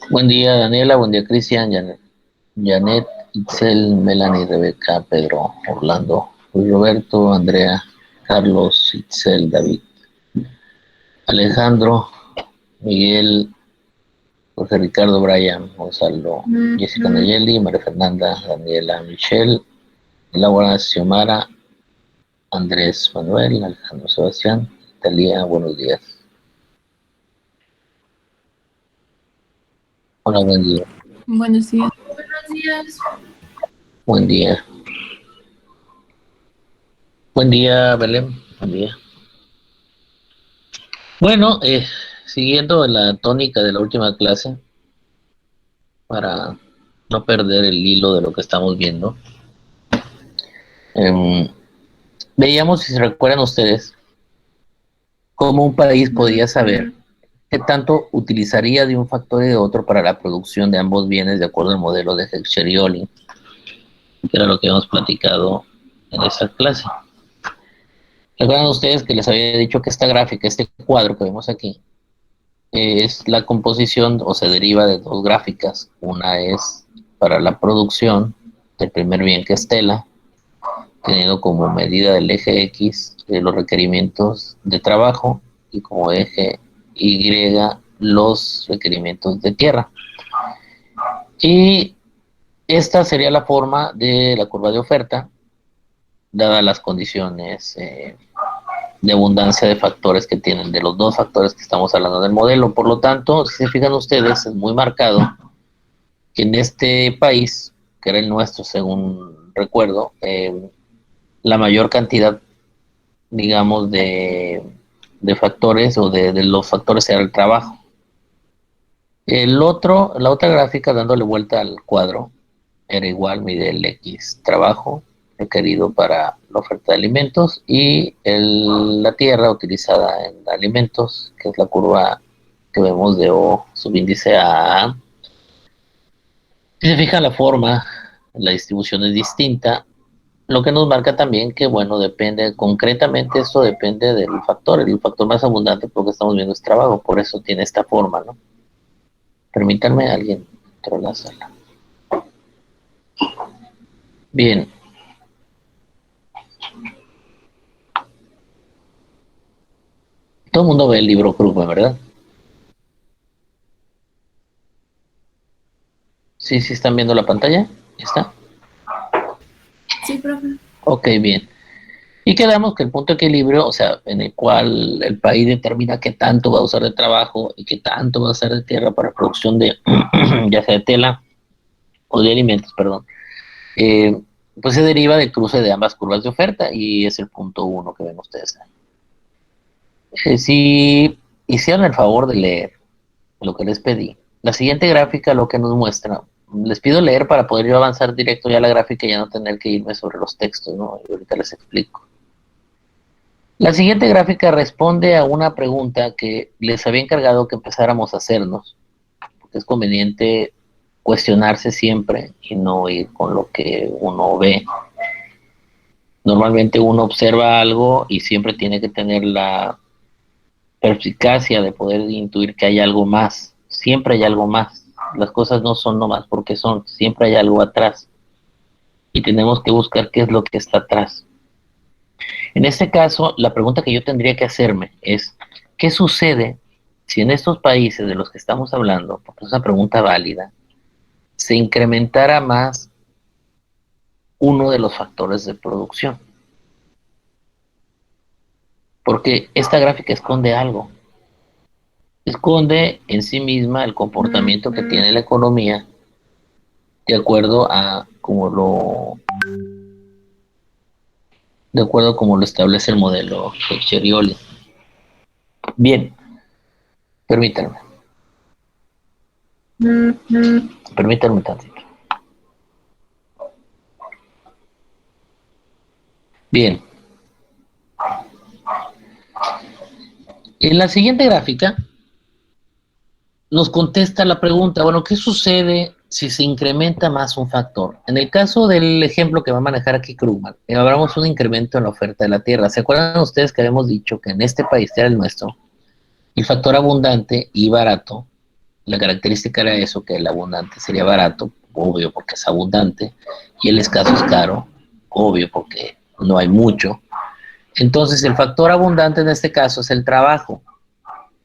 Buen día, Daniela. Buen día, Cristian, Janet, Itzel, Melanie, Rebeca, Pedro, Orlando, Luis Roberto, Andrea, Carlos, Itzel, David, Alejandro, Miguel, Jorge Ricardo, Brian, Gonzalo, Jessica Nayeli, María Fernanda, Daniela, Michelle, Laura, Xiomara, Andrés Manuel, Alejandro Sebastián, Talía, buenos días. Hola, buen día. Buenos días. Buen día. Buen día, Belén. Buen día. Bueno, siguiendo la tónica de la última clase, para no perder el hilo de lo que estamos viendo, em, veíamos, si se recuerdan ustedes, cómo un país podía saber qué tanto utilizaría de un factor y de otro para la producción de ambos bienes de acuerdo al modelo de Heckscher-Ohlin, que era lo que hemos platicado en esta clase. Recuerdan ustedes que les había dicho que esta gráfica, este cuadro que vemos aquí, es la composición o se deriva de dos gráficas. Una es para la producción del primer bien, que es tela, teniendo como medida del eje X los requerimientos de trabajo y como eje Y los requerimientos de tierra. Y esta sería la forma de la curva de oferta, dadas las condiciones de abundancia de factores que tienen, de los dos factores que estamos hablando del modelo. Por lo tanto, si se fijan ustedes, es muy marcado que en este país, que era el nuestro según recuerdo, la mayor cantidad, digamos, de factores o de los factores era el trabajo. La otra gráfica dándole vuelta al cuadro, era igual, mide el X trabajo requerido para la oferta de alimentos y la tierra utilizada en alimentos, que es la curva que vemos de O subíndice A. Si se fija la forma, la distribución es distinta, lo que nos marca también que, bueno, depende, concretamente esto depende del factor, el factor más abundante por lo que estamos viendo es trabajo, por eso tiene esta forma, ¿no? Permítanme, alguien entró a la sala. Bien. Todo el mundo ve el libro Krugman, ¿verdad? Sí, sí están viendo la pantalla. ¿Está? Sí, profe. Ok, bien. Y quedamos que el punto de equilibrio, o sea, en el cual el país determina qué tanto va a usar de trabajo y qué tanto va a usar de tierra para producción de, ya sea de tela o de alimentos, perdón, eh, pues se deriva del cruce de ambas curvas de oferta y es el punto uno que ven ustedes. Si hicieron el favor de leer lo que les pedí, la siguiente gráfica lo que nos muestra, les pido leer para poder yo avanzar directo ya a la gráfica y ya no tener que irme sobre los textos, ¿no? Y ahorita les explico. La siguiente gráfica responde a una pregunta que les había encargado que empezáramos a hacernos, porque es conveniente cuestionarse siempre y no ir con lo que uno ve. Normalmente uno observa algo y siempre tiene que tener la perspicacia de poder intuir que hay algo más. Siempre hay algo más. Las cosas no son nomás porque son, siempre hay algo atrás. Y tenemos que buscar qué es lo que está atrás. En este caso, la pregunta que yo tendría que hacerme es, ¿qué sucede si en estos países de los que estamos hablando, porque es una pregunta válida, se incrementara más uno de los factores de producción? Porque esta gráfica esconde algo. Esconde en sí misma el comportamiento que tiene la economía de acuerdo a como lo establece el modelo Heckscher-Ohlin. Bien, permítanme. Permítanme tantito. Bien. En la siguiente gráfica nos contesta la pregunta, bueno, ¿qué sucede si se incrementa más un factor? En el caso del ejemplo que va a manejar aquí Krugman, hablamos un incremento en la oferta de la tierra. ¿Se acuerdan ustedes que habíamos dicho que en este país, que era el nuestro, el factor abundante y barato La característica era eso, que el abundante sería barato, obvio porque es abundante, y el escaso es caro, obvio porque no hay mucho. Entonces el factor abundante en este caso es el trabajo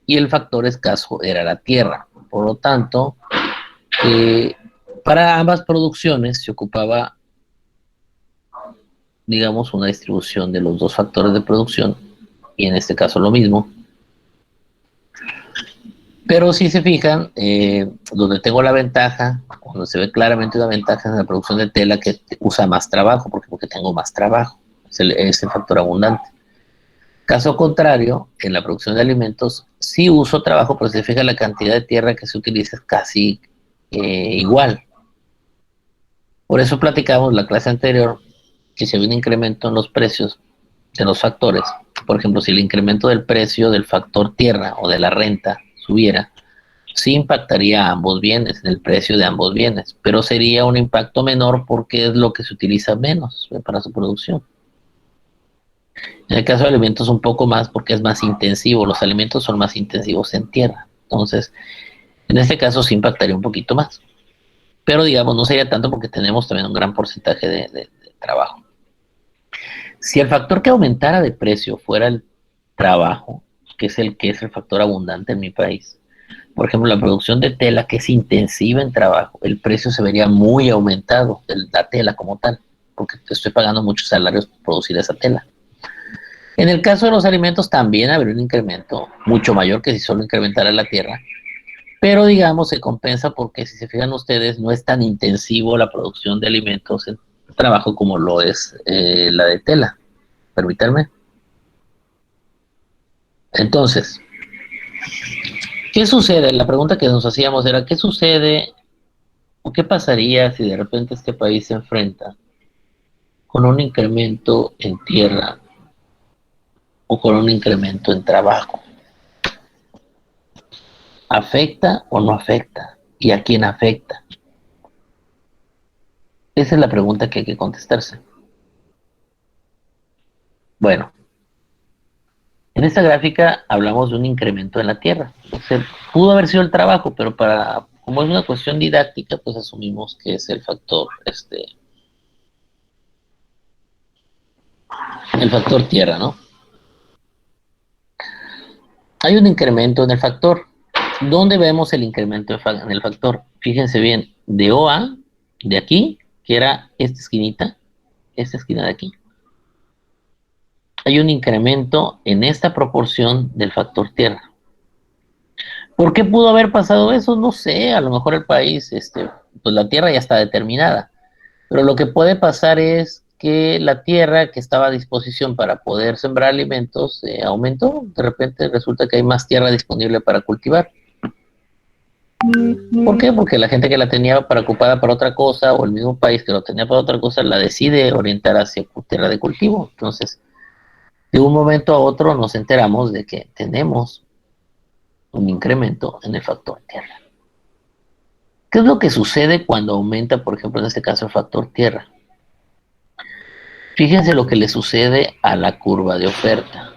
y el factor escaso era la tierra. Por lo tanto, eh, para ambas producciones se ocupaba, digamos, una distribución de los dos factores de producción y en este caso lo mismo. Pero si se fijan, donde tengo la ventaja, cuando se ve claramente una ventaja en la producción de tela que usa más trabajo, porque tengo más trabajo, es el factor abundante. Caso contrario, en la producción de alimentos sí uso trabajo, pero si se fija la cantidad de tierra que se utiliza es casi igual. Por eso platicamos la clase anterior que si había un incremento en los precios de los factores, por ejemplo, si el incremento del precio del factor tierra o de la renta subiera, sí impactaría a ambos bienes, en el precio de ambos bienes, pero sería un impacto menor porque es lo que se utiliza menos para su producción. En el caso de alimentos un poco más porque es más intensivo, los alimentos son más intensivos en tierra, entonces en este caso sí impactaría un poquito más, pero digamos no sería tanto porque tenemos también un gran porcentaje de trabajo. Si el factor que aumentara de precio fuera el trabajo, que es el factor abundante en mi país, por ejemplo, la producción de tela, que es intensiva en trabajo, el precio se vería muy aumentado, la tela como tal, porque te estoy pagando muchos salarios por producir esa tela. En el caso de los alimentos también habría un incremento mucho mayor que si solo incrementara la tierra, pero digamos se compensa porque si se fijan ustedes no es tan intensivo la producción de alimentos en trabajo como lo es la de tela. Permítanme. Entonces, ¿qué sucede? La pregunta que nos hacíamos era, ¿qué sucede o qué pasaría si de repente este país se enfrenta con un incremento en tierra o con un incremento en trabajo? ¿Afecta o no afecta? ¿Y a quién afecta? Esa es la pregunta que hay que contestarse. Bueno, en esta gráfica hablamos de un incremento en la tierra. O sea, pudo haber sido el trabajo, pero como es una cuestión didáctica, pues asumimos que es el factor tierra, ¿no? Hay un incremento en el factor. ¿Dónde vemos el incremento en el factor? Fíjense bien, de OA, de aquí, que era esta esquinita, esta esquina de aquí, hay un incremento en esta proporción del factor tierra. ¿Por qué pudo haber pasado eso? No sé, a lo mejor el país, pues la tierra ya está determinada, pero lo que puede pasar es que la tierra que estaba a disposición para poder sembrar alimentos aumentó, de repente resulta que hay más tierra disponible para cultivar. ¿Por qué? Porque la gente que la tenía para ocupada para otra cosa, o el mismo país que lo tenía para otra cosa, la decide orientar hacia tierra de cultivo. Entonces, de un momento a otro nos enteramos de que tenemos un incremento en el factor tierra. ¿Qué es lo que sucede cuando aumenta, por ejemplo, en este caso, el factor tierra? Fíjense lo que le sucede a la curva de oferta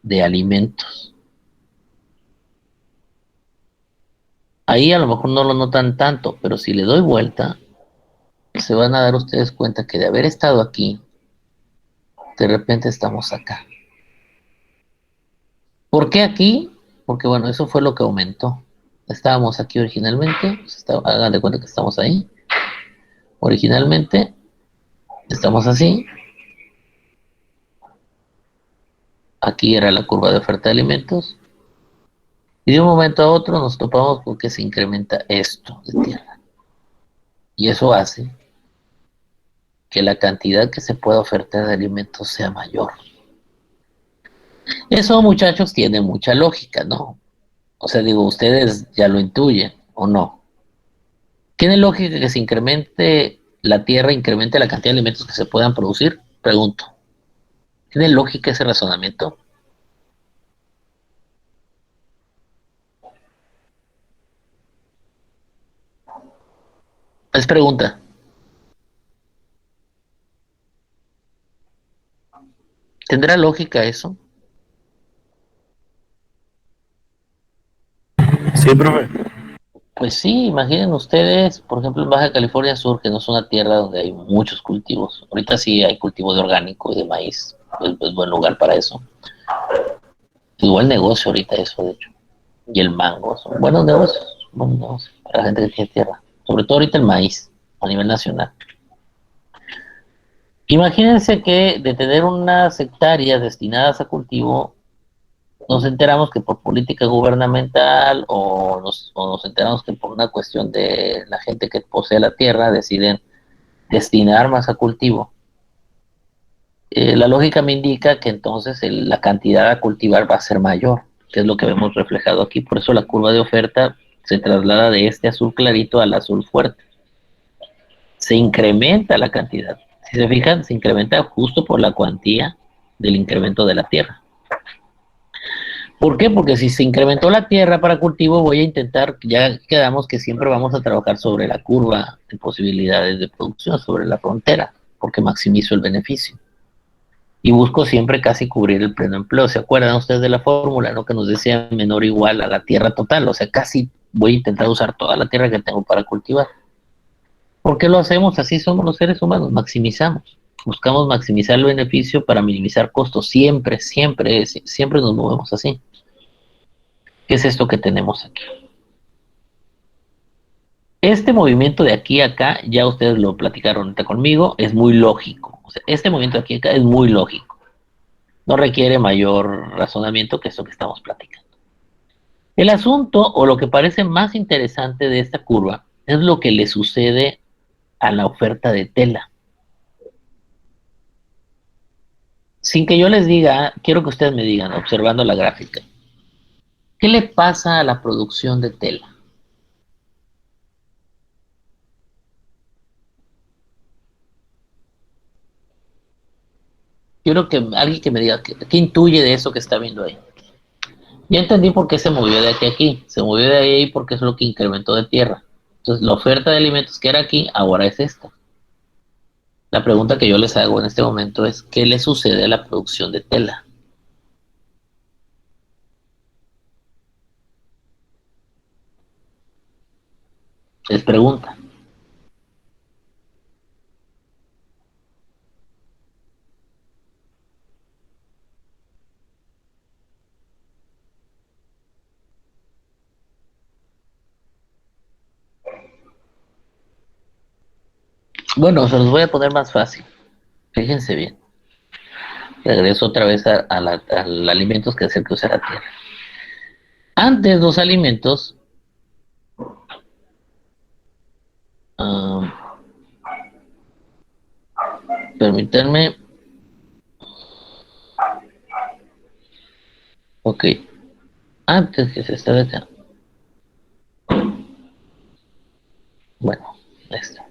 de alimentos. Ahí a lo mejor no lo notan tanto, pero si le doy vuelta, se van a dar ustedes cuenta que de haber estado aquí, de repente estamos acá. ¿Por qué aquí? Porque bueno, eso fue lo que aumentó. Estábamos aquí originalmente, hagan de cuenta que estamos ahí. Originalmente estamos así. Aquí era la curva de oferta de alimentos. Y de un momento a otro nos topamos porque se incrementa esto de tierra. Y eso hace que la cantidad que se pueda ofertar de alimentos sea mayor. Eso, muchachos, tiene mucha lógica, ¿no? O sea, digo, ustedes ya lo intuyen, ¿o no? ¿Tiene lógica que se incremente la tierra, incremente la cantidad de alimentos que se puedan producir? Pregunto. ¿Tiene lógica ese razonamiento? Es pregunta. ¿Tendrá lógica eso? Sí, profe. Pues sí, imaginen ustedes, por ejemplo, en Baja California Sur, que no es una tierra donde hay muchos cultivos. Ahorita sí hay cultivo de orgánico y de maíz, es buen lugar para eso. Es buen negocio ahorita eso, de hecho. Y el mango, son buenos negocios para la gente que tiene tierra. Sobre todo ahorita el maíz, a nivel nacional. Imagínense que de tener unas hectáreas destinadas a cultivo, nos enteramos que por política gubernamental o nos enteramos que por una cuestión de la gente que posee la tierra deciden destinar más a cultivo. La lógica me indica que entonces la cantidad a cultivar va a ser mayor, que es lo que vemos reflejado aquí. Por eso la curva de oferta se traslada de este azul clarito al azul fuerte. Se incrementa la cantidad. Si se fijan, se incrementa justo por la cuantía del incremento de la tierra. ¿Por qué? Porque si se incrementó la tierra para cultivo, voy a intentar, ya quedamos que siempre vamos a trabajar sobre la curva de posibilidades de producción, sobre la frontera, porque maximizo el beneficio. Y busco siempre casi cubrir el pleno empleo. ¿Se acuerdan ustedes de la fórmula, no? Que nos decía menor o igual a la tierra total, o sea, casi voy a intentar usar toda la tierra que tengo para cultivar. ¿Por qué lo hacemos? Así somos los seres humanos, maximizamos. Buscamos maximizar el beneficio para minimizar costos. Siempre, siempre, siempre nos movemos así. ¿Qué es esto que tenemos aquí? Este movimiento de aquí a acá, ya ustedes lo platicaron ahorita conmigo, es muy lógico. O sea, este movimiento de aquí a acá es muy lógico. No requiere mayor razonamiento que esto que estamos platicando. El asunto, o lo que parece más interesante de esta curva, es lo que le sucede a la oferta de tela. Sin que yo les diga, quiero que ustedes me digan, observando la gráfica, ¿qué le pasa a la producción de tela? Quiero que alguien que me diga, ¿qué intuye de eso que está viendo ahí? Ya entendí por qué se movió de aquí a aquí. Se movió de ahí porque es lo que incrementó de tierra. Entonces, la oferta de alimentos que era aquí, ahora es esta. La pregunta que yo les hago en este momento es, ¿qué le sucede a la producción de tela? Les pregunta. Bueno, se los voy a poner más fácil. Fíjense bien. Regreso otra vez al alimentos que es el que usa la tierra. Antes los alimentos, ah, permítanme, ok, antes que se estaba acá. Bueno, esto.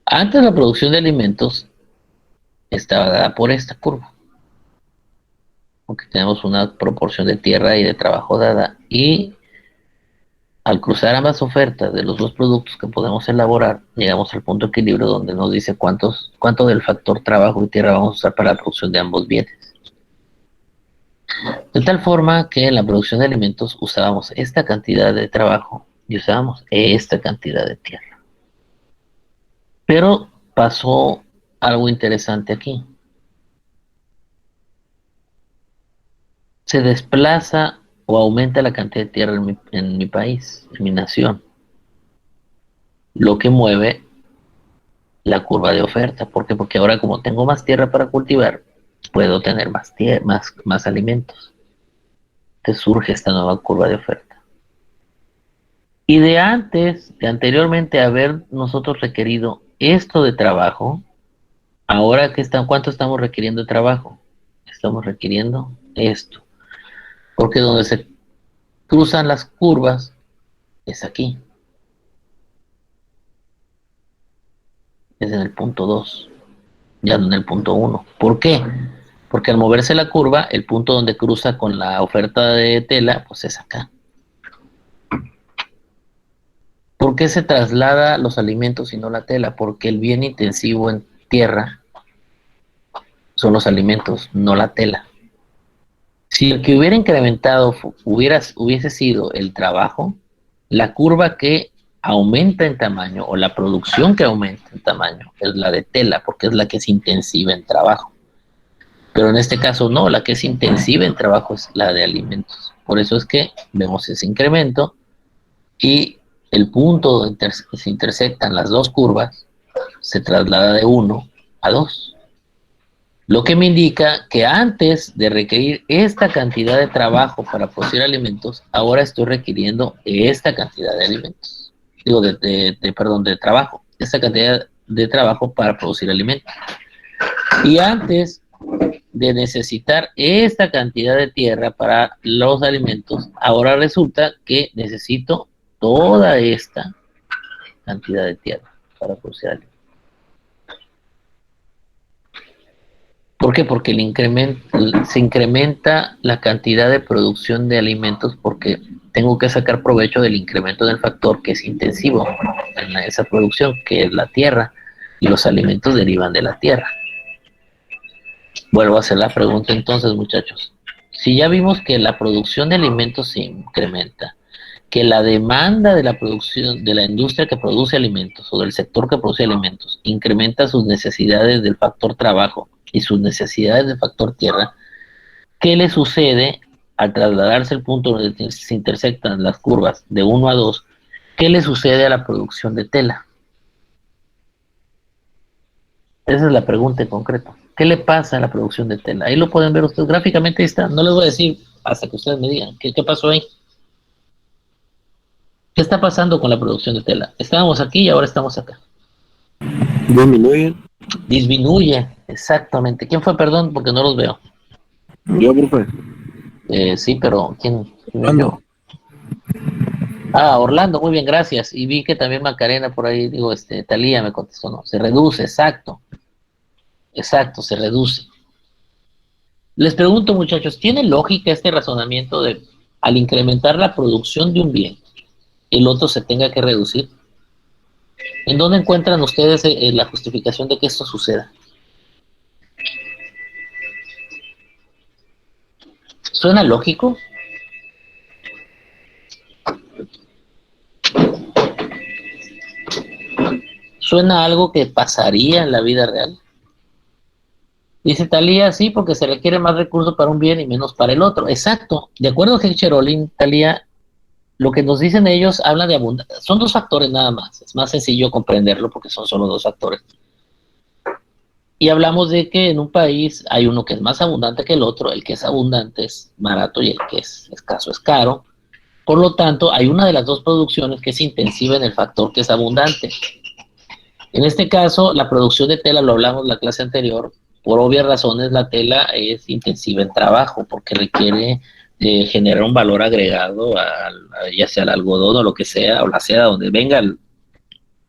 Antes la producción de alimentos estaba dada por esta curva, porque tenemos una proporción de tierra y de trabajo dada, y al cruzar ambas ofertas de los dos productos que podemos elaborar, llegamos al punto de equilibrio donde nos dice cuánto del factor trabajo y tierra vamos a usar para la producción de ambos bienes. De tal forma que en la producción de alimentos usábamos esta cantidad de trabajo y usábamos esta cantidad de tierra. Pero pasó algo interesante aquí. Se desplaza o aumenta la cantidad de tierra en mi país, en mi nación, lo que mueve la curva de oferta. ¿Por qué? Porque ahora como tengo más tierra para cultivar, puedo tener más alimentos. Entonces surge esta nueva curva de oferta. Y de anteriormente haber nosotros requerido esto de trabajo, ahora ¿cuánto estamos requiriendo de trabajo? Estamos requiriendo esto. Porque donde se cruzan las curvas es aquí, es en el punto 2, ya no en el punto 1. ¿Por qué? Porque al moverse la curva, el punto donde cruza con la oferta de tela, pues es acá. ¿Por qué se traslada los alimentos y no la tela? Porque el bien intensivo en tierra son los alimentos, no la tela. Si el que hubiera incrementado hubiese sido el trabajo, La curva que aumenta en tamaño o la producción que aumenta en tamaño es la de tela, porque es la que es intensiva en trabajo. Pero en este caso no, la que es intensiva en trabajo es la de alimentos. Por eso es que vemos ese incremento y el punto donde se intersectan las dos curvas se traslada de 1 a 2. Lo que me indica que antes de requerir esta cantidad de trabajo para producir alimentos, ahora estoy requiriendo esta cantidad de alimentos. Digo, perdón, de trabajo. Esta cantidad de trabajo para producir alimentos. Y antes de necesitar esta cantidad de tierra para los alimentos, ahora resulta que necesito toda esta cantidad de tierra para producir alimentos. ¿Por qué? Porque se incrementa la cantidad de producción de alimentos porque tengo que sacar provecho del incremento del factor que es intensivo en esa producción, que es la tierra, y los alimentos derivan de la tierra. Vuelvo a hacer la pregunta entonces, muchachos. Si ya vimos que la producción de alimentos se incrementa, que la demanda de la producción, de la industria que produce alimentos o del sector que produce alimentos, incrementa sus necesidades del factor trabajo y sus necesidades del factor tierra, ¿qué le sucede al trasladarse el punto donde se intersectan las curvas de 1 a 2? ¿Qué le sucede a la producción de tela? Esa es la pregunta en concreto. ¿Qué le pasa a la producción de tela? Ahí lo pueden ver ustedes gráficamente, ahí está. No les voy a decir hasta que ustedes me digan qué pasó ahí. ¿Qué está pasando con la producción de tela? Estábamos aquí y ahora estamos acá. Disminuye. Disminuye, exactamente. ¿Quién fue, perdón? Porque no los veo. Yo, profe. Sí, pero ¿quién? Orlando. Orlando, muy bien, gracias. Y vi que también Macarena por ahí, digo, Talía me contestó, no, se reduce, exacto, se reduce. Les pregunto, muchachos, ¿tiene lógica este razonamiento de al incrementar la producción de un bien, el otro se tenga que reducir? ¿En dónde encuentran ustedes la justificación de que esto suceda? ¿Suena lógico? ¿Suena a algo que pasaría en la vida real? Dice Talía, sí, porque se requiere más recursos para un bien y menos para el otro. Exacto. De acuerdo a Hecherolin, Talía, lo que nos dicen ellos habla de abundancia. Son dos factores nada más. Es más sencillo comprenderlo porque son solo dos factores. Y hablamos de que en un país hay uno que es más abundante que el otro. El que es abundante es barato y el que es escaso es caro. Por lo tanto, hay una de las dos producciones que es intensiva en el factor que es abundante. En este caso, la producción de tela, lo hablamos en la clase anterior, por obvias razones la tela es intensiva en trabajo porque requiere generar un valor agregado ya sea al algodón o lo que sea, o la seda, de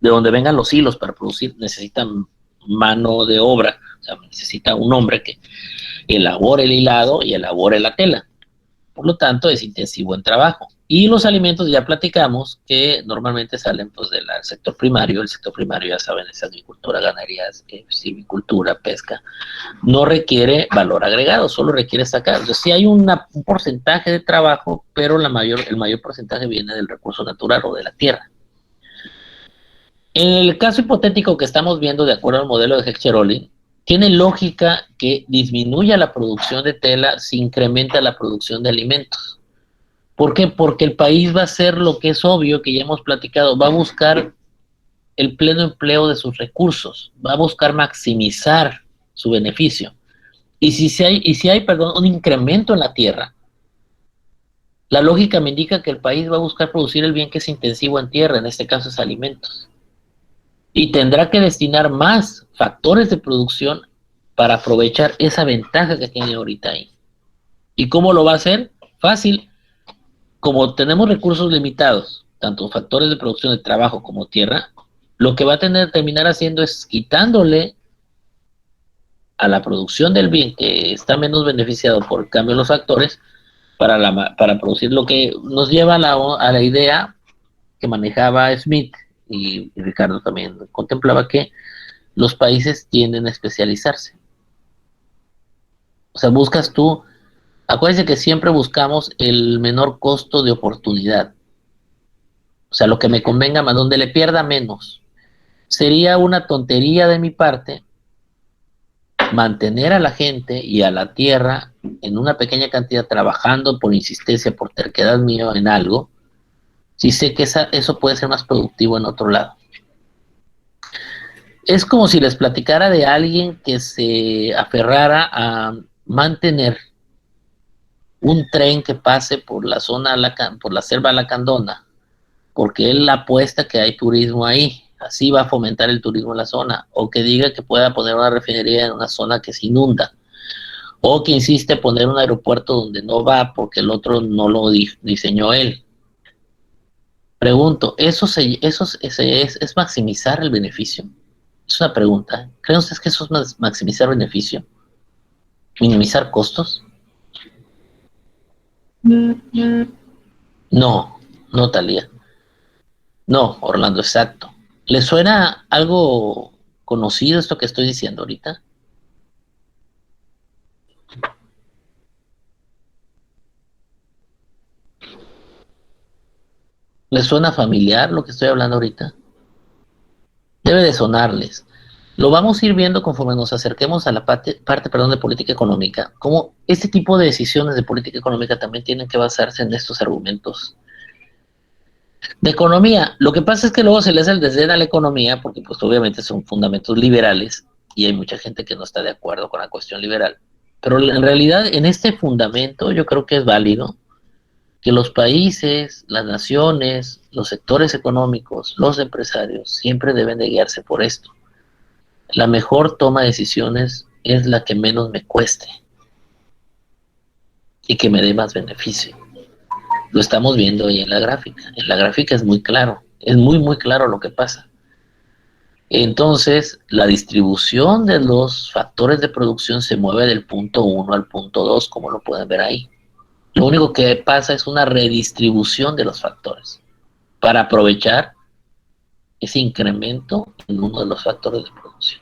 donde vengan los hilos para producir, necesitan mano de obra, o sea, necesita un hombre que elabore el hilado y elabore la tela. Por lo tanto, es intensivo en trabajo. Y los alimentos ya platicamos que normalmente salen pues del sector primario. El sector primario, ya saben, es agricultura, ganadería, silvicultura, pesca. No requiere valor agregado, solo requiere sacar. Entonces, sí hay un porcentaje de trabajo, pero el mayor porcentaje viene del recurso natural o de la tierra. En el caso hipotético que estamos viendo, de acuerdo al modelo de Hecherolin, tiene lógica que disminuya la producción de tela si incrementa la producción de alimentos. ¿Por qué? Porque el país va a hacer lo que es obvio, que ya hemos platicado, va a buscar el pleno empleo de sus recursos, va a buscar maximizar su beneficio. Y si hay un incremento en la tierra, la lógica me indica que el país va a buscar producir el bien que es intensivo en tierra, en este caso es alimentos. Y tendrá que destinar más factores de producción para aprovechar esa ventaja que tiene ahorita ahí. ¿Y cómo lo va a hacer? Fácil. Como tenemos recursos limitados, tanto factores de producción de trabajo como tierra, lo que va a terminar haciendo es quitándole a la producción del bien que está menos beneficiado por el cambio de los factores para producir lo que nos lleva a la idea que manejaba Smith y Ricardo también contemplaba que los países tienden a especializarse. O sea, acuérdense que siempre buscamos el menor costo de oportunidad. sea, lo que me convenga más, donde le pierda menos. Sería una tontería de mi parte mantener a la gente y a la tierra en una pequeña cantidad trabajando por insistencia, por terquedad mía en algo, si sé que eso puede ser más productivo en otro lado. Es como si les platicara de alguien que se aferrara a mantener un tren que pase por la zona, por la selva lacandona, porque él apuesta que hay turismo ahí, así va a fomentar el turismo en la zona, o que diga que pueda poner una refinería en una zona que se inunda, o que insiste en poner un aeropuerto donde no va porque el otro no lo diseñó él. Pregunto, ¿eso es maximizar el beneficio? Es una pregunta. ¿Creen ustedes que eso es maximizar beneficio? ¿Minimizar costos? No, no, Talía. No, Orlando, exacto. ¿Le suena algo conocido esto que estoy diciendo ahorita? ¿Les suena familiar lo que estoy hablando ahorita? Debe de sonarles. Lo vamos a ir viendo conforme nos acerquemos a la parte, de política económica. Cómo este tipo de decisiones de política económica también tienen que basarse en estos argumentos de economía. Lo que pasa es que luego se le hace el desdén a la economía, porque pues obviamente son fundamentos liberales y hay mucha gente que no está de acuerdo con la cuestión liberal. Pero en realidad en este fundamento yo creo que es válido que los países, las naciones, los sectores económicos, los empresarios siempre deben de guiarse por esto. La mejor toma de decisiones es la que menos me cueste y que me dé más beneficio. Lo estamos viendo ahí en la gráfica. En la gráfica es muy claro, es muy, muy claro lo que pasa. Entonces, la distribución de los factores de producción se mueve del punto 1 al punto 2, como lo pueden ver ahí. Lo único que pasa es una redistribución de los factores para aprovechar ese incremento en uno de los factores de producción.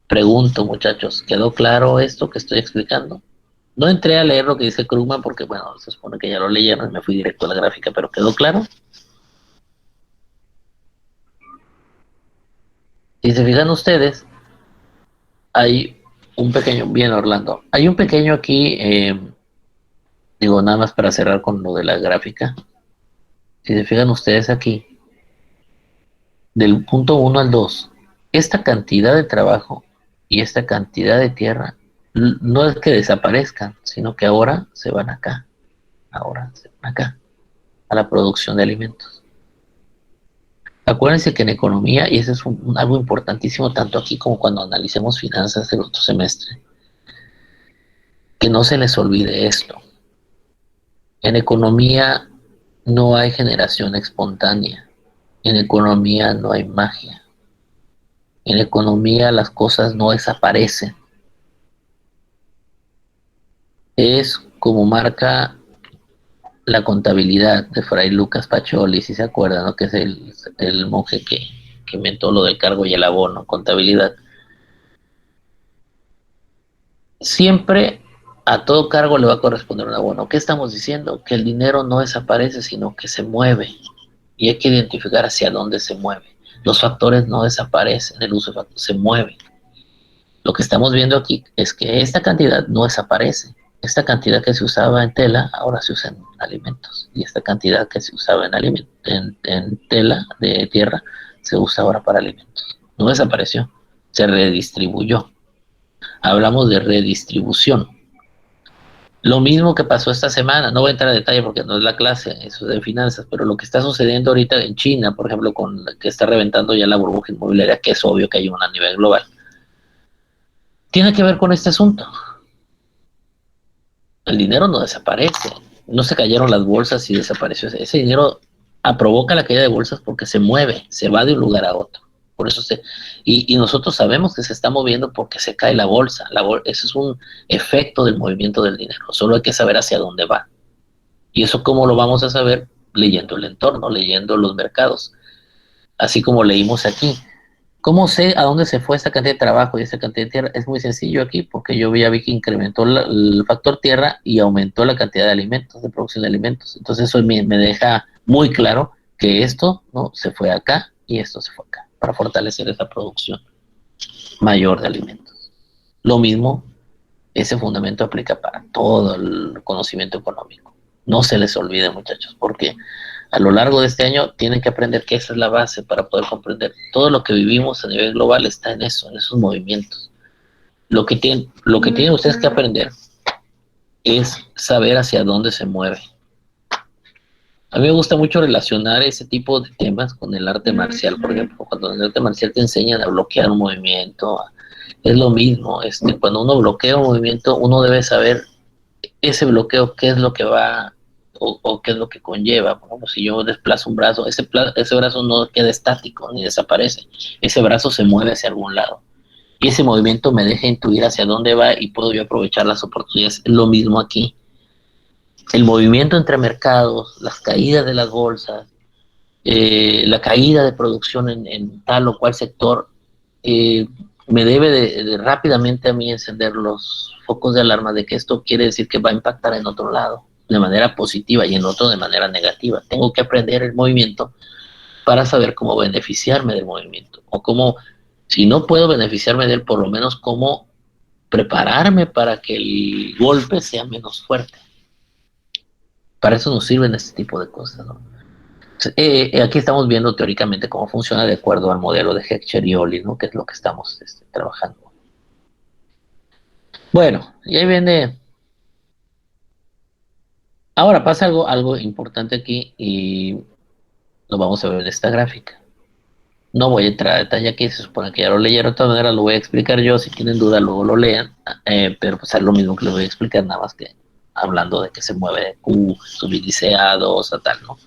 Pregunto, muchachos, ¿quedó claro esto que estoy explicando? No entré a leer lo que dice Krugman porque, bueno, se supone que ya lo leyeron y me fui directo a la gráfica, pero ¿quedó claro? Si se fijan ustedes, hay un pequeño, bien Orlando, hay un pequeño aquí, digo, nada más para cerrar con lo de la gráfica. Si se fijan ustedes aquí, del punto 1 al 2, esta cantidad de trabajo y esta cantidad de tierra no es que desaparezcan, sino que ahora se van acá, a la producción de alimentos. Acuérdense que en economía, y eso es algo importantísimo tanto aquí como cuando analicemos finanzas del otro semestre, que no se les olvide esto. En economía no hay generación espontánea, en economía no hay magia, en economía las cosas no desaparecen. Es como marca la contabilidad de Fray Lucas Pacioli, si se acuerdan, ¿no? Que es el monje que inventó lo del cargo y el abono, contabilidad. Siempre a todo cargo le va a corresponder un abono. ¿Qué estamos diciendo? Que el dinero no desaparece, sino que se mueve. Y hay que identificar hacia dónde se mueve. Los factores no desaparecen, el uso de factores se mueve. Lo que estamos viendo aquí es que esta cantidad no desaparece. Esta cantidad que se usaba en tela, ahora se usa en alimentos. Y esta cantidad que se usaba en tela de tierra, se usa ahora para alimentos. No desapareció, se redistribuyó. Hablamos de redistribución. Lo mismo que pasó esta semana, no voy a entrar a detalle porque no es la clase, eso es de finanzas, pero lo que está sucediendo ahorita en China, por ejemplo, que está reventando ya la burbuja inmobiliaria, que es obvio que hay una a nivel global, tiene que ver con este asunto. El dinero no desaparece, no se cayeron las bolsas y desapareció. Ese dinero provoca la caída de bolsas porque se mueve, se va de un lugar a otro. Por eso y nosotros sabemos que se está moviendo porque se cae la bolsa. Eso es un efecto del movimiento del dinero. Solo hay que saber hacia dónde va. Y eso cómo lo vamos a saber leyendo el entorno, leyendo los mercados. Así como leímos aquí. ¿Cómo sé a dónde se fue esta cantidad de trabajo y esta cantidad de tierra? Es muy sencillo aquí porque yo ya vi que incrementó el factor tierra y aumentó la cantidad de alimentos, de producción de alimentos. Entonces eso me deja muy claro que esto, ¿no?, se fue acá y esto se fue acá, para fortalecer esa producción mayor de alimentos. Lo mismo, ese fundamento aplica para todo el conocimiento económico. No se les olvide, muchachos, porque a lo largo de este año tienen que aprender que esa es la base para poder comprender todo lo que vivimos a nivel global. Está en eso, en esos movimientos. Lo que tienen ustedes que aprender es saber hacia dónde se mueve. A mí me gusta mucho relacionar ese tipo de temas con el arte marcial, por ejemplo. Cuando en el arte marcial te enseñan a bloquear un movimiento, es lo mismo. Cuando uno bloquea un movimiento, uno debe saber ese bloqueo, qué es lo que va o qué es lo que conlleva. Por ejemplo, si yo desplazo un brazo, ese brazo no queda estático ni desaparece. Ese brazo se mueve hacia algún lado. Y ese movimiento me deja intuir hacia dónde va y puedo yo aprovechar las oportunidades. Es lo mismo aquí. El movimiento entre mercados, las caídas de las bolsas, la caída de producción en tal o cual sector, me debe de rápidamente a mí encender los focos de alarma de que esto quiere decir que va a impactar en otro lado de manera positiva y en otro de manera negativa. Tengo que aprender el movimiento para saber cómo beneficiarme del movimiento o cómo, si no puedo beneficiarme de él, por lo menos cómo prepararme para que el golpe sea menos fuerte. Para eso nos sirven este tipo de cosas, ¿no? Aquí estamos viendo teóricamente cómo funciona de acuerdo al modelo de Heckscher y Olin, ¿no?, que es lo que estamos trabajando. Bueno, y ahí viene. Ahora pasa algo importante aquí y lo vamos a ver en esta gráfica. No voy a entrar a detalle aquí, se supone que ya lo leyeron, de todas maneras lo voy a explicar yo, si tienen duda luego lo lean, pero pues es lo mismo que les voy a explicar, nada más que hablando de que se mueve de Q, subíndice A2 a tal, ¿no?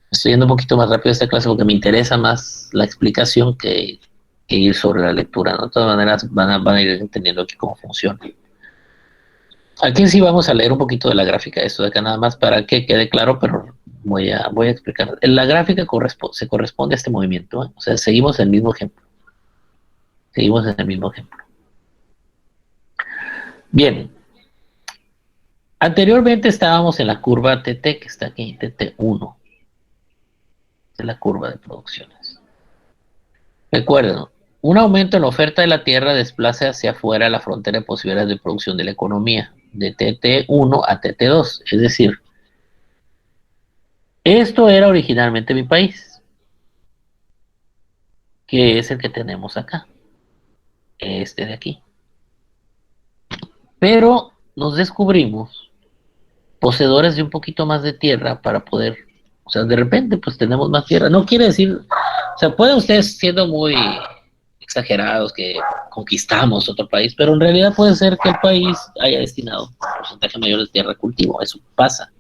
Estoy yendo un poquito más rápido esta clase porque me interesa más la explicación que ir sobre la lectura, ¿no? De todas maneras van a ir entendiendo aquí cómo funciona. Aquí sí vamos a leer un poquito de la gráfica, esto de acá nada más para que quede claro, pero voy a explicar. La gráfica se corresponde a este movimiento, ¿eh? O sea, seguimos el mismo ejemplo. Seguimos en el mismo ejemplo. Bien. Anteriormente estábamos en la curva TT, que está aquí, TT1. Es la curva de producciones. Recuerden, un aumento en la oferta de la tierra desplaza hacia afuera la frontera de posibilidades de producción de la economía, de TT1 a TT2. Es decir, esto era originalmente mi país, que es el que tenemos acá, este de aquí. Pero nos descubrimos poseedores de un poquito más de tierra para poder, o sea, de repente pues tenemos más tierra. No quiere decir, o sea, pueden ustedes siendo muy exagerados que conquistamos otro país, pero en realidad puede ser que el país haya destinado un porcentaje mayor de tierra a cultivo. Eso pasa.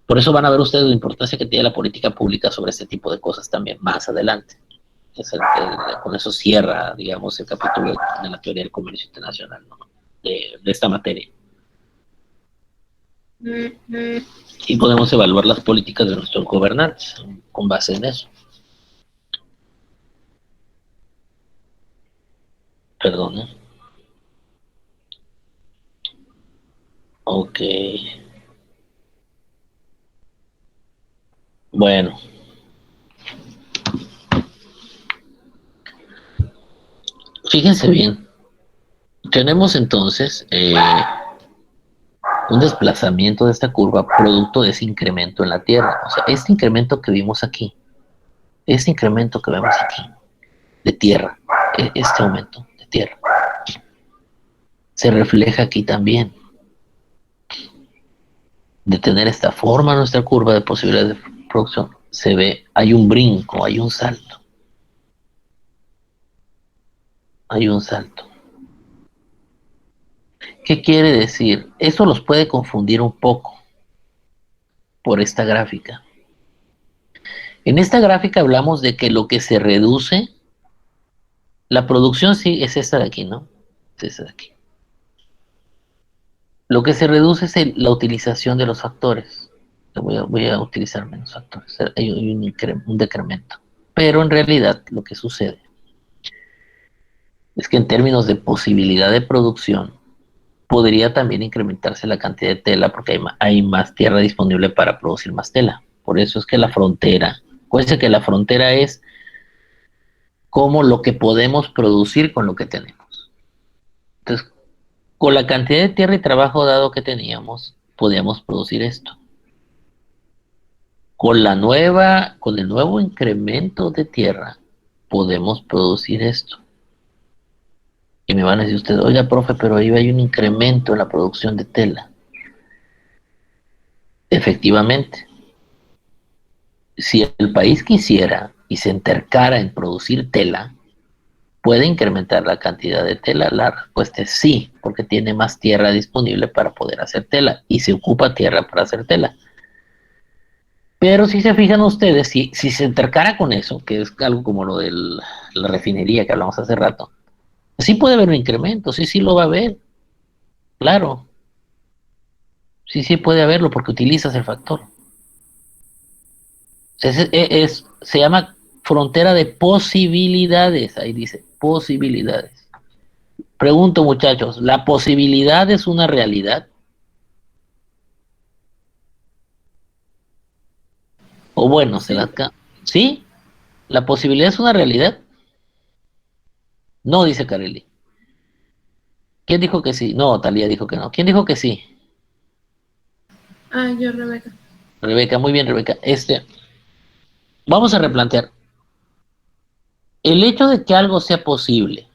Por eso van a ver ustedes la importancia que tiene la política pública sobre este tipo de cosas también más adelante. Con eso cierra, digamos, el capítulo de la teoría del comercio internacional, ¿no?, de esta materia. Y podemos evaluar las políticas de nuestros gobernantes con base en eso. Perdón, ¿eh? Ok. Bueno. Fíjense bien. Tenemos entonces un desplazamiento de esta curva producto de ese incremento en la Tierra. O sea, este incremento que vimos aquí, este incremento que vemos aquí de tierra, este aumento de tierra, se refleja aquí también. De tener esta forma nuestra curva de posibilidades de producción, se ve, hay un brinco, hay un salto. Hay un salto. ¿Qué quiere decir? Eso los puede confundir un poco por esta gráfica. En esta gráfica hablamos de que lo que se reduce, la producción sí es esta de aquí, ¿no? Es esta de aquí. Lo que se reduce es la utilización de los factores. Voy a utilizar menos factores. Hay un decremento. Pero en realidad lo que sucede es que en términos de posibilidad de producción, podría también incrementarse la cantidad de tela porque hay más tierra disponible para producir más tela. Por eso es que la frontera, acuérdense que la frontera es como lo que podemos producir con lo que tenemos. Entonces, con la cantidad de tierra y trabajo dado que teníamos, podíamos producir esto. Con el nuevo incremento de tierra, podemos producir esto. Y me van a decir ustedes, oiga, profe, pero ahí hay un incremento en la producción de tela. Efectivamente, si el país quisiera y se entercara en producir tela, ¿puede incrementar la cantidad de tela? La respuesta es sí, porque tiene más tierra disponible para poder hacer tela y se ocupa tierra para hacer tela. Pero si se fijan ustedes, si se entercara con eso, que es algo como lo de la refinería que hablamos hace rato, sí puede haber un incremento, sí lo va a haber, claro, sí puede haberlo porque utilizas el factor. Se llama frontera de posibilidades, ahí dice, posibilidades. Pregunto, muchachos, ¿la posibilidad es una realidad? O bueno, se las... ¿Sí? ¿La posibilidad es una realidad? No, dice Carelli. ¿Quién dijo que sí? No, Talía dijo que no. ¿Quién dijo que sí? Yo, Rebeca. Rebeca, muy bien, Rebeca. Vamos a replantear. El hecho de que algo sea posible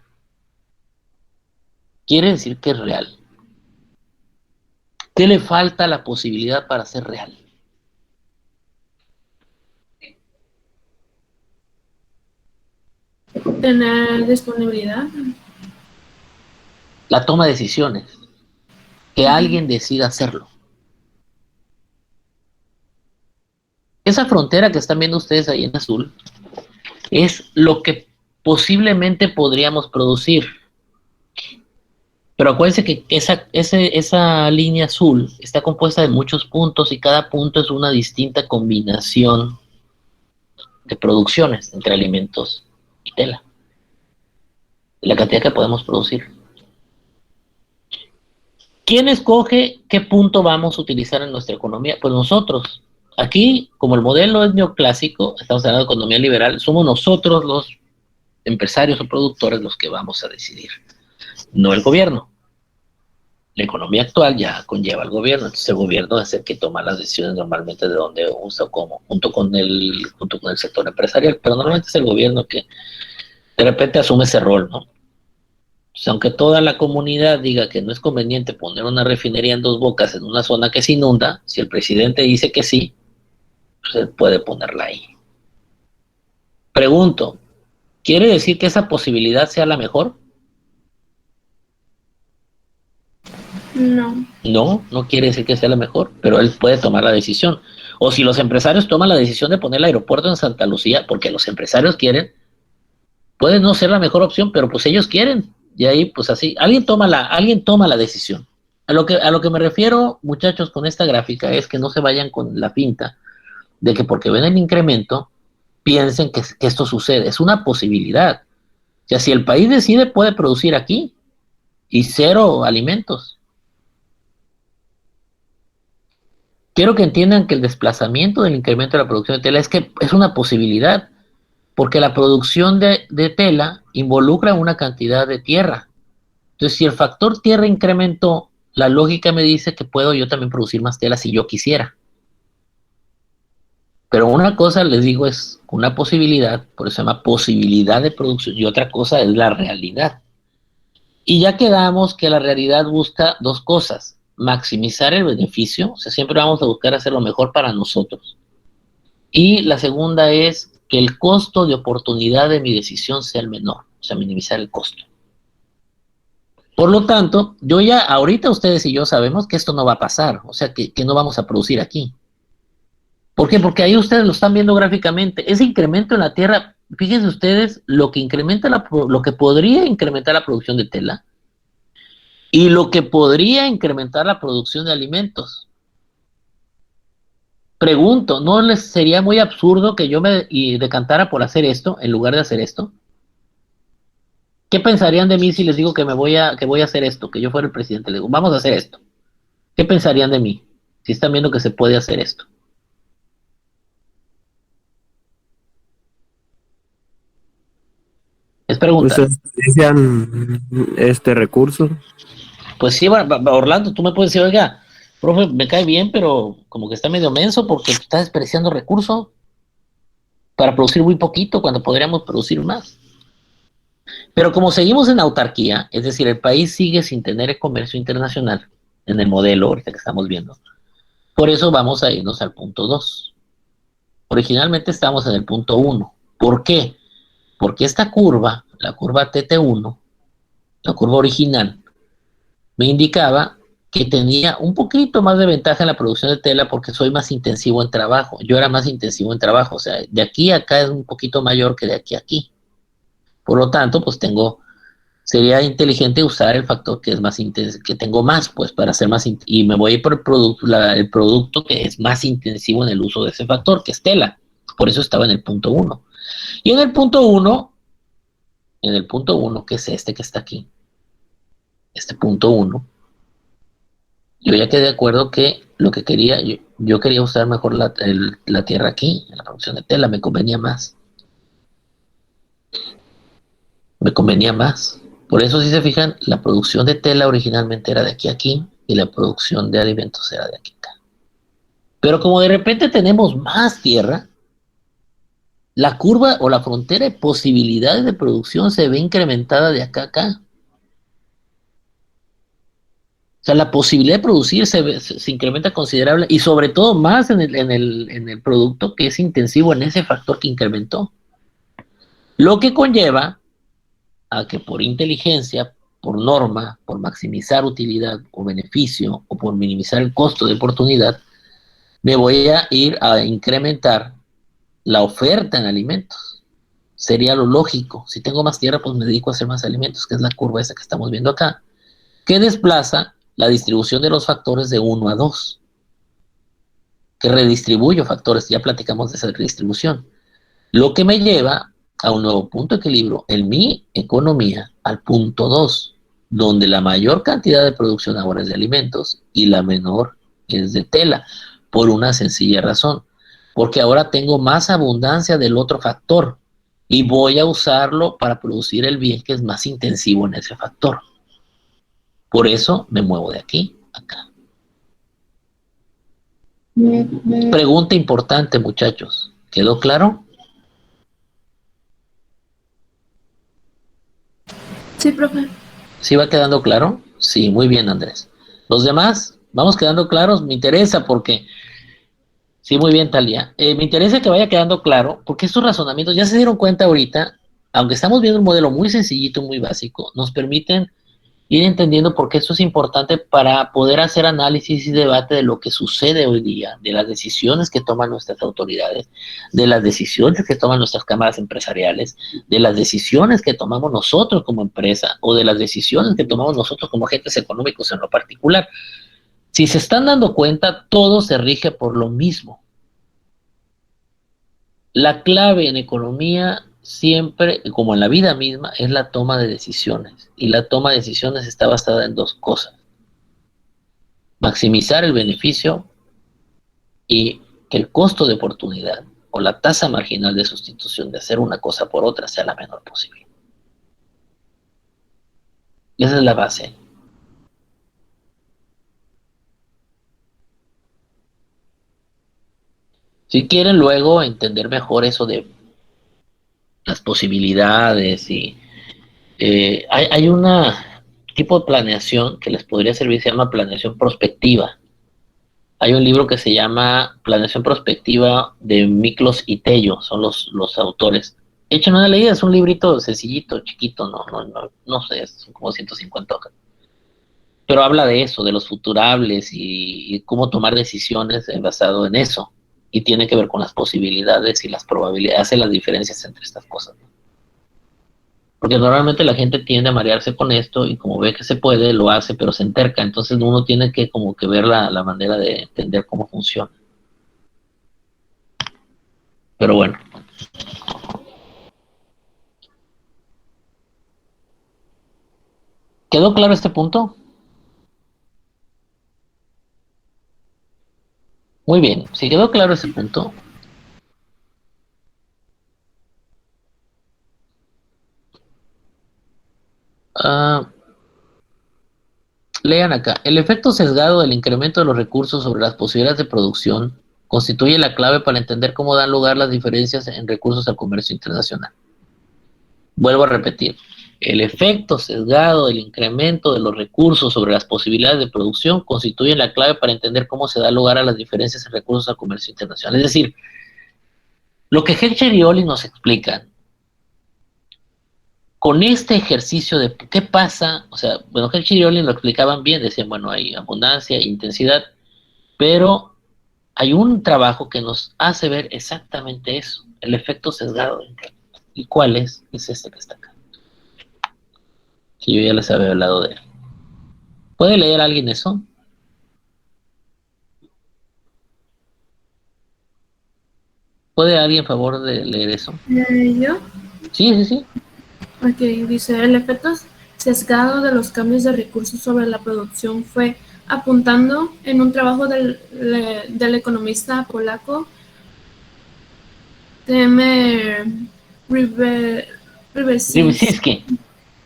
quiere decir que es real. ¿Qué le falta a la posibilidad para ser real? Tener disponibilidad. La toma de decisiones. Que alguien decida hacerlo. Esa frontera que están viendo ustedes ahí en azul es lo que posiblemente podríamos producir. Pero acuérdense que esa línea azul está compuesta de muchos puntos y cada punto es una distinta combinación de producciones entre alimentos y tela. La cantidad que podemos producir. ¿Quién escoge qué punto vamos a utilizar en nuestra economía? Pues nosotros. Aquí, como el modelo es neoclásico, estamos hablando de economía liberal, somos nosotros los empresarios o productores los que vamos a decidir, no el gobierno. La economía actual ya conlleva al gobierno, entonces el gobierno es el que toma las decisiones normalmente de dónde usa o cómo, junto con el sector empresarial, pero normalmente es el gobierno que de repente asume ese rol, ¿no? Pues aunque toda la comunidad diga que no es conveniente poner una refinería en Dos Bocas en una zona que se inunda, si el presidente dice que sí, pues él puede ponerla ahí. Pregunto, ¿quiere decir que esa posibilidad sea la mejor? No. No quiere decir que sea la mejor, pero él puede tomar la decisión. O si los empresarios toman la decisión de poner el aeropuerto en Santa Lucía, porque los empresarios quieren, puede no ser la mejor opción, pero pues ellos quieren. Y ahí, pues así, alguien toma la decisión. A lo que me refiero, muchachos, con esta gráfica es que no se vayan con la pinta de que porque ven el incremento, piensen que esto sucede. Es una posibilidad. O sea, si el país decide, puede producir aquí y cero alimentos. Quiero que entiendan que el desplazamiento del incremento de la producción de tela es una posibilidad, porque la producción de tela involucra una cantidad de tierra. Entonces, si el factor tierra incrementó, la lógica me dice que puedo yo también producir más tela si yo quisiera. Pero una cosa, les digo, es una posibilidad, por eso se llama posibilidad de producción, y otra cosa es la realidad. Y ya quedamos que la realidad busca dos cosas: maximizar el beneficio, o sea, siempre vamos a buscar hacer lo mejor para nosotros. Y la segunda es que el costo de oportunidad de mi decisión sea el menor, o sea, minimizar el costo. Por lo tanto, ahorita ustedes y yo sabemos que esto no va a pasar, o sea, que no vamos a producir aquí. ¿Por qué? Porque ahí ustedes lo están viendo gráficamente. Ese incremento en la tierra, fíjense ustedes lo que lo que podría incrementar la producción de tela y lo que podría incrementar la producción de alimentos. Pregunto, ¿no les sería muy absurdo que yo me decantara por hacer esto en lugar de hacer esto? ¿Qué pensarían de mí si les digo que voy a hacer esto, que yo fuera el presidente? Les digo, vamos a hacer esto. ¿Qué pensarían de mí si están viendo que se puede hacer esto? pregunta. ¿Ustedes desperdician este recurso? Pues sí, Orlando, tú me puedes decir, oiga, profe, me cae bien, pero como que está medio menso porque está desperdiciando recursos para producir muy poquito cuando podríamos producir más. Pero como seguimos en autarquía, es decir, el país sigue sin tener el comercio internacional en el modelo ahorita que estamos viendo. Por eso vamos a irnos al punto 2. Originalmente estamos en el punto 1. ¿Por qué? Porque esta curva, la curva TT1, la curva original, me indicaba que tenía un poquito más de ventaja en la producción de tela porque soy más intensivo en trabajo. Yo era más intensivo en trabajo, o sea, de aquí a acá es un poquito mayor que de aquí a aquí. Por lo tanto, pues sería inteligente usar el factor que es más intenso, que tengo más, pues para hacer más, y me voy a ir por el producto que es más intensivo en el uso de ese factor, que es tela. Por eso estaba en el punto 1. Y en el punto 1, que es este que está aquí, este punto 1, yo ya quedé de acuerdo que lo que quería, yo quería usar mejor la tierra aquí, en la producción de tela, me convenía más. Me convenía más. Por eso, si se fijan, la producción de tela originalmente era de aquí a aquí y la producción de alimentos era de aquí a acá. Pero como de repente tenemos más tierra, la curva o la frontera de posibilidades de producción se ve incrementada de acá a acá. O sea, la posibilidad de producir se incrementa considerable y sobre todo más en el producto que es intensivo en ese factor que incrementó. Lo que conlleva a que por inteligencia, por norma, por maximizar utilidad o beneficio o por minimizar el costo de oportunidad, me voy a ir a incrementar la oferta en alimentos. Sería lo lógico. Si tengo más tierra, pues me dedico a hacer más alimentos, que es la curva esa que estamos viendo acá, que desplaza la distribución de los factores de 1 a 2, que redistribuyo factores, ya platicamos de esa redistribución, lo que me lleva a un nuevo punto de equilibrio en mi economía, al punto 2, donde la mayor cantidad de producción ahora es de alimentos y la menor es de tela, por una sencilla razón, porque ahora tengo más abundancia del otro factor y voy a usarlo para producir el bien que es más intensivo en ese factor. Por eso me muevo de aquí a acá. Pregunta importante, muchachos. ¿Quedó claro? Sí, profe. ¿Sí va quedando claro? Sí, muy bien, Andrés. Los demás, vamos quedando claros. Me interesa porque, sí, muy bien, Talia. Me interesa que vaya quedando claro porque estos razonamientos ya se dieron cuenta ahorita, aunque estamos viendo un modelo muy sencillito, muy básico, nos permiten ir entendiendo por qué esto es importante para poder hacer análisis y debate de lo que sucede hoy día, de las decisiones que toman nuestras autoridades, de las decisiones que toman nuestras cámaras empresariales, de las decisiones que tomamos nosotros como empresa o de las decisiones que tomamos nosotros como agentes económicos en lo particular. Si se están dando cuenta, todo se rige por lo mismo. La clave en economía siempre, como en la vida misma, es la toma de decisiones. Y la toma de decisiones está basada en dos cosas: maximizar el beneficio y que el costo de oportunidad o la tasa marginal de sustitución de hacer una cosa por otra sea la menor posible. Y esa es la base. Si quieren luego entender mejor eso de las posibilidades y hay una tipo de planeación que les podría servir, se llama planeación prospectiva. Hay un libro que se llama Planeación Prospectiva de Miklos y Tello, son los autores. Echen una leída, es un librito sencillito, chiquito, no sé, son como 150 hojas. Pero habla de eso, de los futurables y cómo tomar decisiones basado en eso. Y tiene que ver con las posibilidades y las probabilidades, hace las diferencias entre estas cosas, ¿no? Porque normalmente la gente tiende a marearse con esto y como ve que se puede, lo hace, pero se enterca. Entonces uno tiene que como que ver la manera de entender cómo funciona. Pero bueno, ¿quedó claro este punto? Muy bien, si quedó claro ese punto, Lean acá. El efecto sesgado del incremento de los recursos sobre las posibilidades de producción constituye la clave para entender cómo dan lugar las diferencias en recursos al comercio internacional. Vuelvo a repetir. El efecto sesgado del incremento de los recursos sobre las posibilidades de producción constituye la clave para entender cómo se da lugar a las diferencias en recursos al comercio internacional. Es decir, lo que Heckscher y Olin nos explican con este ejercicio de qué pasa, o sea, bueno, Heckscher y Olin lo explicaban bien, decían, bueno, hay abundancia, intensidad, pero hay un trabajo que nos hace ver exactamente eso, el efecto sesgado. ¿Y cuál es? Es este que está acá. Que yo ya les había hablado de él. ¿Puede leer alguien eso? ¿Puede alguien, por favor, de leer eso? ¿Yo? Sí. Ok, dice, el efecto sesgado de los cambios de recursos sobre la producción fue apuntando en un trabajo del economista polaco T.M. Rybczynski.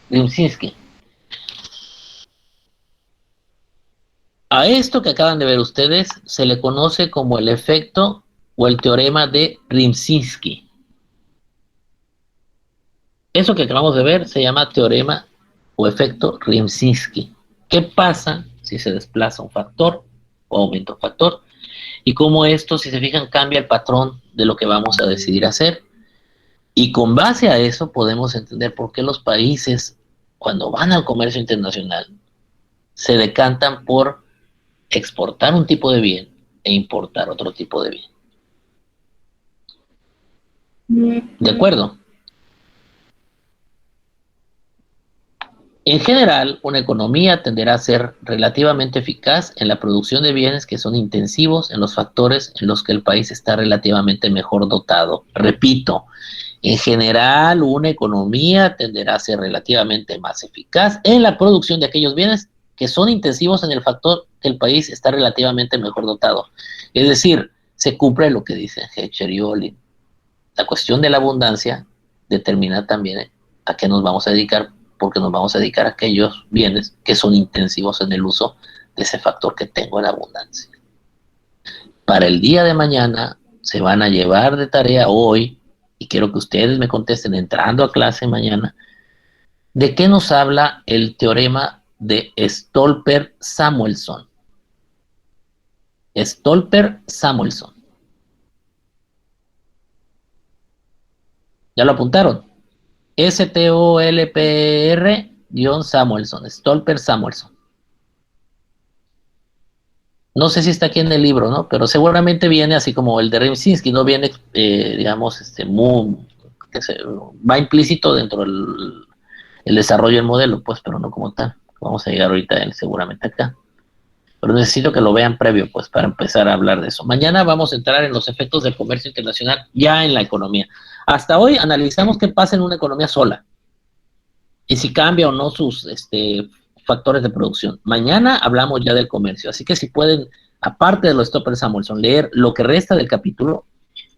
Rimsky. A esto que acaban de ver ustedes se le conoce como el efecto o el teorema de Rimsky. Eso que acabamos de ver se llama teorema o efecto Rimsky. ¿Qué pasa si se desplaza un factor o aumenta un factor? Y cómo esto, si se fijan, cambia el patrón de lo que vamos a decidir hacer. Y con base a eso podemos entender por qué los países, cuando van al comercio internacional, se decantan por exportar un tipo de bien e importar otro tipo de bien. ¿De acuerdo? En general, una economía tenderá a ser relativamente eficaz en la producción de bienes que son intensivos en los factores en los que el país está relativamente mejor dotado. Repito, en general, una economía tenderá a ser relativamente más eficaz en la producción de aquellos bienes que son intensivos en el factor que el país está relativamente mejor dotado. Es decir, se cumple lo que dicen Heckscher y Olin. La cuestión de la abundancia determina también a qué nos vamos a dedicar, porque nos vamos a dedicar a aquellos bienes que son intensivos en el uso de ese factor que tengo en abundancia. Para el día de mañana se van a llevar de tarea hoy, y quiero que ustedes me contesten entrando a clase mañana, ¿de qué nos habla el teorema de Stolper-Samuelson? Stolper-Samuelson. ¿Ya lo apuntaron? Stolper-Samuelson. Stolper-Samuelson. No sé si está aquí en el libro, ¿no? Pero seguramente viene así como el de Rimsky, no viene, digamos, va implícito dentro del desarrollo del modelo, pues, pero no como tal. Vamos a llegar ahorita seguramente acá. Pero necesito que lo vean previo, pues, para empezar a hablar de eso. Mañana vamos a entrar en los efectos del comercio internacional ya en la economía. Hasta hoy analizamos qué pasa en una economía sola y si cambia o no sus factores de producción. Mañana hablamos ya del comercio, así que si pueden, aparte de los Stolper-Samuelson, leer lo que resta del capítulo,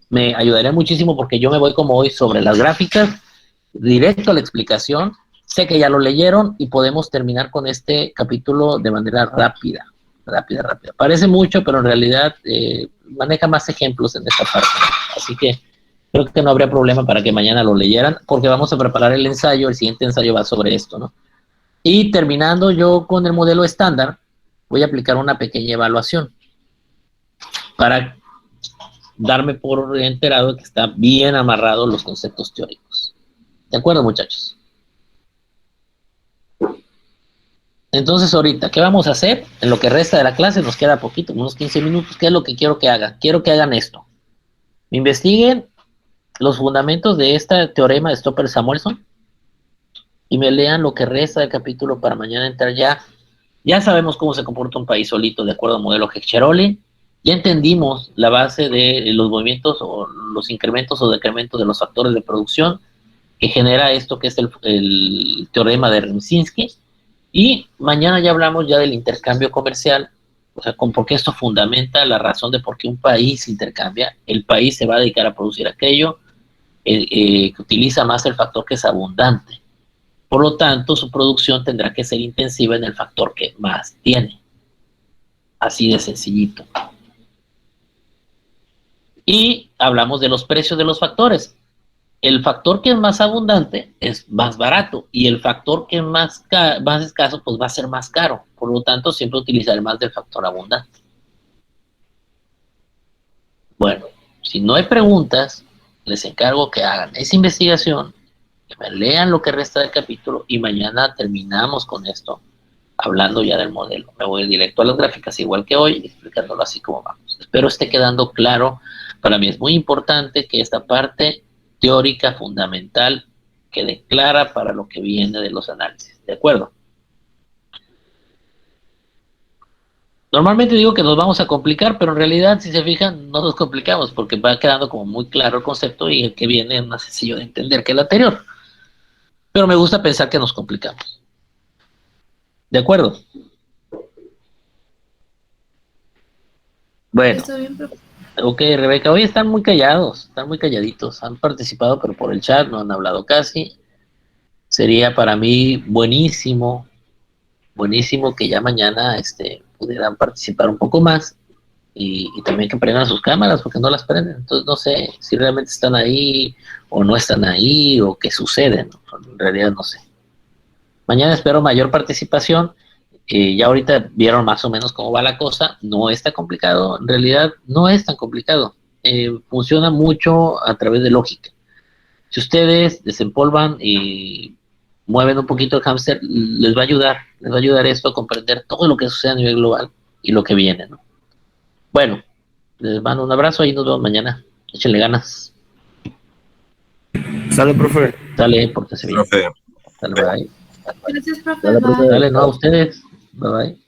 me ayudaría muchísimo porque yo me voy como hoy sobre las gráficas, directo a la explicación. Sé que ya lo leyeron y podemos terminar con este capítulo de manera rápida. Parece mucho, pero en realidad maneja más ejemplos en esta parte. Así que creo que no habría problema para que mañana lo leyeran, porque vamos a preparar el ensayo. El siguiente ensayo va sobre esto, ¿no? Y terminando yo con el modelo estándar, voy a aplicar una pequeña evaluación para darme por enterado de que está bien amarrados los conceptos teóricos. ¿De acuerdo, muchachos? Entonces ahorita, ¿qué vamos a hacer? En lo que resta de la clase nos queda poquito, unos 15 minutos. ¿Qué es lo que quiero que hagan? Quiero que hagan esto. Investiguen los fundamentos de este teorema de Stolper-Samuelson y me lean lo que resta del capítulo para mañana entrar ya. Ya sabemos cómo se comporta un país solito de acuerdo al modelo Heckscher-Olin. Ya entendimos la base de los movimientos o los incrementos o decrementos de los factores de producción que genera esto que es el teorema de Rimsky. Y mañana ya hablamos ya del intercambio comercial, o sea, porque esto fundamenta la razón de por qué un país intercambia. El país se va a dedicar a producir aquello que utiliza más el factor que es abundante. Por lo tanto, su producción tendrá que ser intensiva en el factor que más tiene. Así de sencillito. Y hablamos de los precios de los factores. El factor que es más abundante es más barato y el factor que es más escaso pues va a ser más caro. Por lo tanto, siempre utilizaré más del factor abundante. Bueno, si no hay preguntas, les encargo que hagan esa investigación, que me lean lo que resta del capítulo y mañana terminamos con esto, hablando ya del modelo. Me voy directo a las gráficas igual que hoy, explicándolo así como vamos. Espero esté quedando claro. Para mí es muy importante que esta parte teórica fundamental quede clara para lo que viene de los análisis. ¿De acuerdo? Normalmente digo que nos vamos a complicar, pero en realidad, si se fijan, no nos complicamos porque va quedando como muy claro el concepto y el que viene es más sencillo de entender que el anterior. Pero me gusta pensar que nos complicamos. ¿De acuerdo? Bueno. Está bien, profe. Ok, Rebeca, hoy están muy callados, están muy calladitos, han participado pero por el chat, no han hablado casi. Sería para mí buenísimo que ya mañana pudieran participar un poco más y también que prendan sus cámaras porque no las prenden. Entonces no sé si realmente están ahí o no están ahí o qué sucede, ¿no? En realidad no sé. Mañana espero mayor participación. Ya ahorita vieron más o menos cómo va la cosa. No está complicado, en realidad no es tan complicado. Funciona mucho a través de lógica. Si ustedes desempolvan y mueven un poquito el hámster, les va a ayudar esto a comprender todo lo que sucede a nivel global y lo que viene, ¿no? Bueno, les mando un abrazo y nos vemos mañana. Échenle ganas. Sale, profe. Dale, pórtense bien. Profe. Dale, bye. Gracias, profe. Dale, profe. Bye. Dale, no a ustedes. Bye, bye.